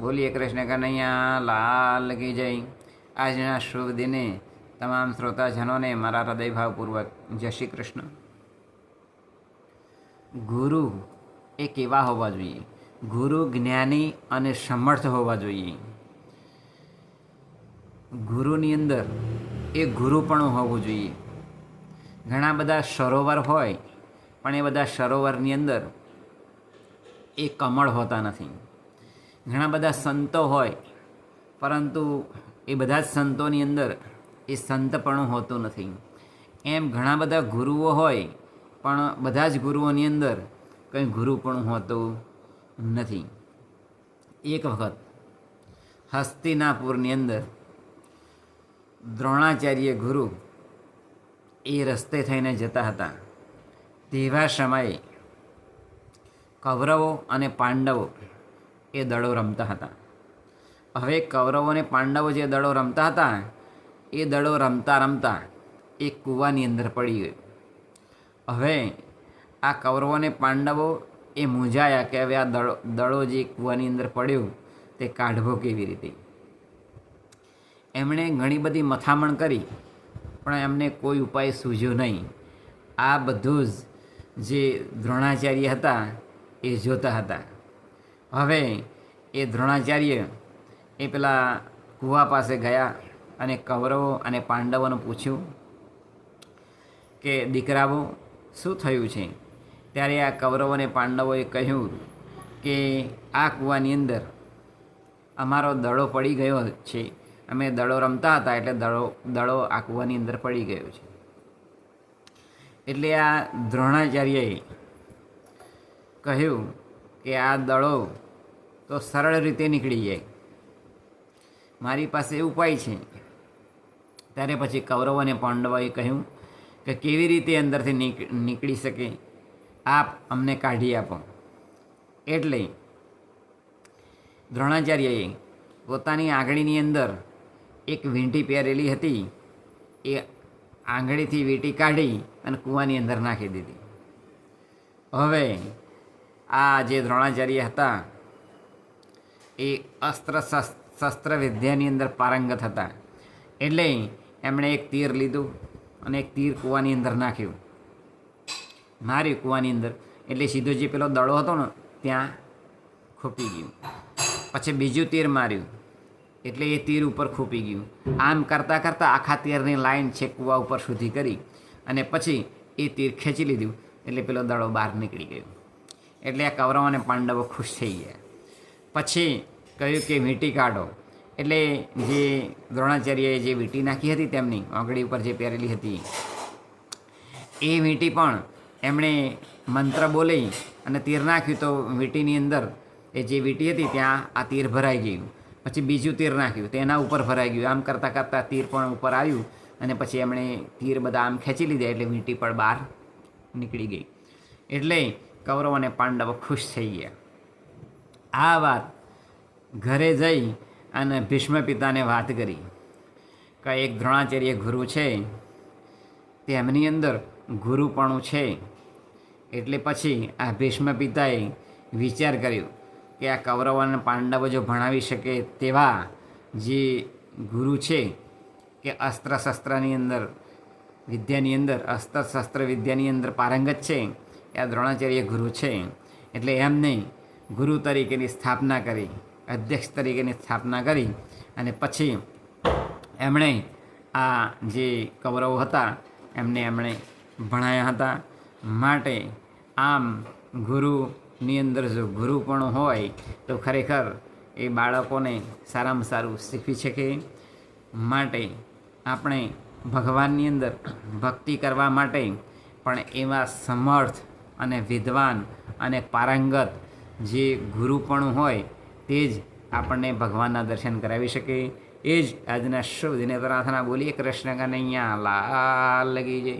બોલીએ કૃષ્ણ કનૈયા લાલ કી જય. આજના શુભ દિને તમામ શ્રોતાજનોને મારા હૃદયભાવપૂર્વક જય શ્રી કૃષ્ણ. ગુરુ એ કેવા હોવા જોઈએ? ગુરુ જ્ઞાની અને સમર્થ હોવા જોઈએ. ગુરુની અંદર એ ગુરુપણું હોવું જોઈએ. ઘણા બધા સરોવર હોય, પણ એ બધા સરોવરની અંદર એ કમળ હોતા નથી. ઘણા બધા સંતો હોય, પરંતુ એ બધા જ સંતોની અંદર એ સંતપણું હોતું નથી. એમ ઘણા બધા ગુરુઓ હોય, પણ બધા જ ગુરુઓની અંદર કંઈ ગુરુપણું હોતું નથી. એક વખત હસ્તિનાપુરની અંદર દ્રોણાચાર્ય ગુરુ એ રસ્તે થઈને જતા હતા. તેવા સમયે કૌરવો અને પાંડવો એ દડો રમતા હતા. હવે કૌરવો અને પાંડવો જે દડો રમતા હતા, એ દડો રમતા રમતા એક કૂવાની અંદર પડી ગયો. હવે આ કૌરવો અને પાંડવો એ મૂંઝાયા કે હવે આ દડો જે કૂવાની અંદર પડ્યો તે કાઢવો કેવી રીતે. એમણે ઘણી બધી મથામણ કરી, પણ એમને કોઈ ઉપાય સૂઝ્યો નહીં. આ બધું જ જે દ્રોણાચાર્ય હતા એ જોતા હતા. હવે એ દ્રોણાચાર્ય એ પેલા કૂવા પાસે ગયા અને કૌરવો અને પાંડવોને પૂછ્યું કે દીકરાઓ શું થયું છે? ત્યારે આ કૌરવો અને પાંડવોએ કહ્યું કે આ કૂવાની અંદર અમારો દડો પડી ગયો છે. અમે દડો રમતા હતા એટલે દડો આ કૂવાની અંદર પડી ગયો છે. એટલે આ દ્રોણાચાર્યએ કહ્યું કે આ દડો તો સરળ રીતે નીકળી જાય, મારી પાસે ઉપાય છે. ત્યારે પછી કૌરવ અને પાંડવોએ કહ્યું કે કેવી રીતે અંદરથી નીકળી શકે, આપ અમને કાઢી આપો. એટલે દ્રોણાચાર્યએ પોતાની આંગળીની અંદર એક વીંટી પહેરેલી હતી, એ આંગળીથી વીંટી કાઢી અને કૂવાની અંદર નાખી દીધી. હવે આ જે દ્રોણાચાર્ય હતા એ શસ્ત્ર વિદ્યાની અંદર પારંગત હતા. એટલે એમણે એક તીર લીધું અને એક તીર કૂવાની અંદર નાખ્યું, માર્યું કૂવાની અંદર. એટલે સીધો જે પેલો દડો હતો ને ત્યાં ખૂપી ગયું. પછી બીજું તીર માર્યું એટલે એ તીર ઉપર ખૂપી ગયું. આમ કરતાં કરતાં આખા તીરની લાઈન છે કૂવા ઉપર સુધી કરી અને પછી એ તીર ખેંચી લીધું એટલે પેલો દડો બહાર નીકળી ગયો. એટલે આ કૌરવ અને પાંડવો ખુશ થઈ ગયા. પછી કહ્યું કે વીંટી કાઢો. એટલે જે દ્રોણાચાર્યએ જે વીંટી નાખી હતી તેમની આંગળી ઉપર જે પહેરેલી હતી એ વીંટી પણ એમણે મંત્ર બોલી અને તીર નાખ્યું તો વીંટીની અંદર એ જે વીંટી હતી ત્યાં આ તીર ભરાઈ ગયું. પછી બીજું તીર નાખ્યું તો એના ઉપર ભરાઈ ગયું. આમ કરતાં કરતાં તીર પણ ઉપર આવ્યું અને પછી એમણે તીર બધા આમ ખેંચી લીધા એટલે વીંટી પણ બહાર નીકળી ગઈ. એટલે કૌરવ અને પાંડવો ખુશ થઈ ગયા. આ વાત ઘરે જઈ અને ભીષ્મ પિતાને વાત કરી કે એક દ્રોણાચાર્ય ગુરુ છે, તેમની અંદર ગુરુપણું છે. એટલે પછી આ ભીષ્મ પિતાએ વિચાર કર્યો કે આ કૌરવ અને પાંડવો જો ભણાવી શકે તેવા જે ગુરુ છે કે અસ્ત્ર શસ્ત્રની અંદર વિદ્યાની અંદર અસ્ત્ર શસ્ત્ર વિદ્યાની અંદર પારંગત છે, એ આ દ્રોણાચાર્ય ગુરુ છે. એટલે એમને ગુરુ તરીકેની સ્થાપના કરી, અધ્યક્ષ તરીકેની સ્થાપના કરી અને પછી એમણે આ જે કૌરવો હતા એમણે ભણાયા હતા. માટે આમ ગુરુની અંદર જો ગુરુપણું હોય તો ખરેખર એ બાળકોને સારામાં સારું શીખવી શકે. માટે આપણે ભગવાનની અંદર ભક્તિ કરવા માટે પણ એવા સમર્થ અને વિદ્વાન અને પારંગત જે ગુરુપણું હોય તે જ આપણને ભગવાનના દર્શન કરાવી શકે. એ જ આજના શુભ દિને પ્રાર્થના. બોલીએ કૃષ્ણ કનૈયા લાલ કી જય.